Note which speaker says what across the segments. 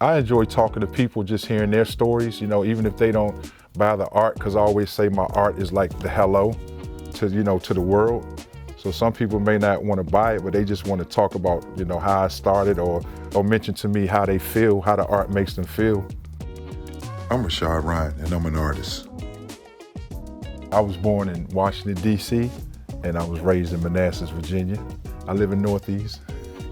Speaker 1: I enjoy talking to people, just hearing their stories, even if they don't buy the art, because I always say my art is like the hello to, to the world. So some people may not want to buy it, but they just want to talk about, how I started or mention to me how they feel, how the art makes them feel.
Speaker 2: I'm Rashad Ryan, and I'm an artist.
Speaker 1: I was born in Washington, D.C., and I was raised in Manassas, Virginia. I live in Northeast.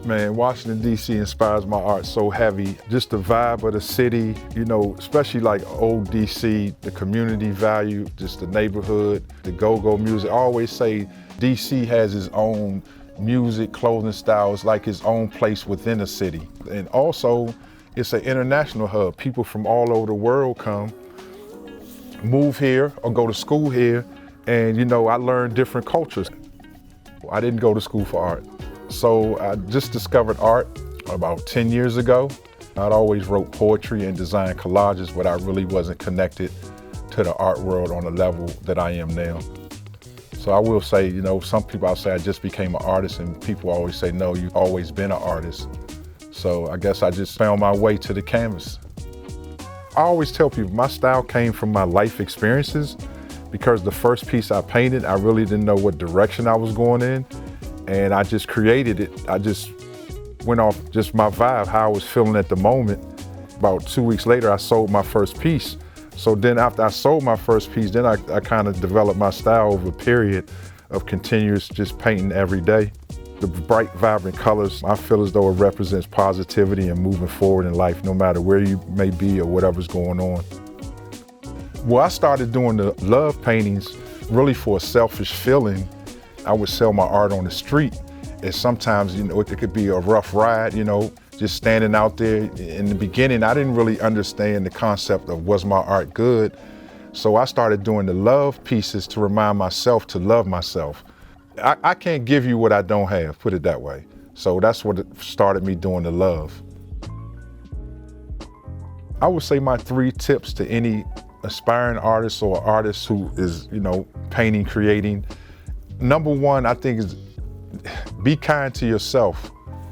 Speaker 1: Man, Washington, D.C. inspires my art so heavy. Just the vibe of the city, especially like old D.C., the community value, just the neighborhood, the go-go music. I always say D.C. has its own music, clothing styles, like its own place within the city. And also, it's an international hub. People from all over the world come, move here or go to school here, and I learned different cultures. I didn't go to school for art. So I just discovered art about 10 years ago. I'd always wrote poetry and designed collages, but I really wasn't connected to the art world on the level that I am now. So I will say, some people I'll say I just became an artist, and people always say, no, you've always been an artist. So I guess I just found my way to the canvas. I always tell people my style came from my life experiences, because the first piece I painted, I really didn't know what direction I was going in. And I just created it. I just went off just my vibe, how I was feeling at the moment. About 2 weeks later, I sold my first piece. So then after I sold my first piece, then I kind of developed my style over a period of continuous just painting every day. The bright, vibrant colors, I feel as though it represents positivity and moving forward in life, no matter where you may be or whatever's going on. Well, I started doing the love paintings really for a selfish feeling. I would sell my art on the street, and sometimes, it could be a rough ride, just standing out there. In the beginning, I didn't really understand the concept of was my art good. So I started doing the love pieces to remind myself to love myself. I can't give you what I don't have, put it that way. So that's what started me doing the love. I would say my 3 tips to any aspiring artist or artist who is, painting, creating. Number 1, I think, is be kind to yourself.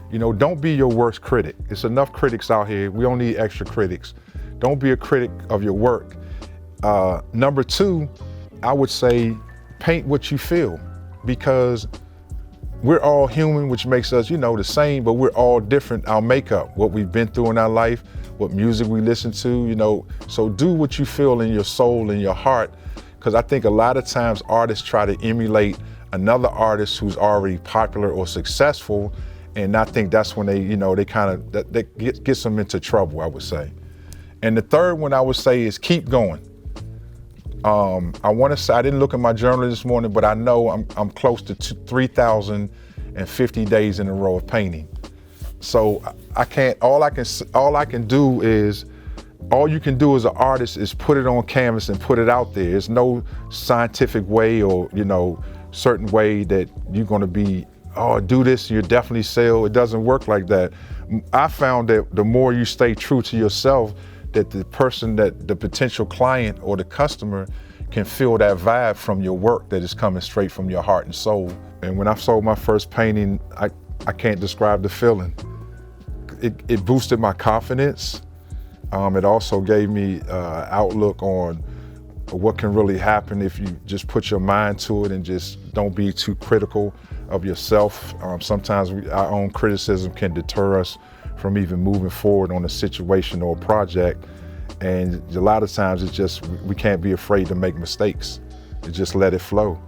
Speaker 1: Don't be your worst critic. It's enough critics out here. We don't need extra critics. Don't be a critic of your work. Number 2, I would say paint what you feel, because we're all human, which makes us, the same, but we're all different. Our makeup, what we've been through in our life, what music we listen to, so do what you feel in your soul and your heart, because I think a lot of times artists try to emulate another artist who's already popular or successful, and I think that's when they that gets them into trouble, I would say. And the third one I would say is keep going. I want to say, I didn't look at my journal this morning, but I know I'm close to 3,050 days in a row of painting. So all you can do as an artist is put it on canvas and put it out there. There's no scientific way or, certain way that you're going to be, do this, you'll definitely sell. It doesn't work like that. I found that the more you stay true to yourself, that the potential client or the customer can feel that vibe from your work that is coming straight from your heart and soul. And when I sold my first painting, I can't describe the feeling. It boosted my confidence. It also gave me outlook on what can really happen if you just put your mind to it and just don't be too critical of yourself. Sometimes our own criticism can deter us from even moving forward on a situation or a project. And a lot of times it's just, we can't be afraid to make mistakes and just let it flow.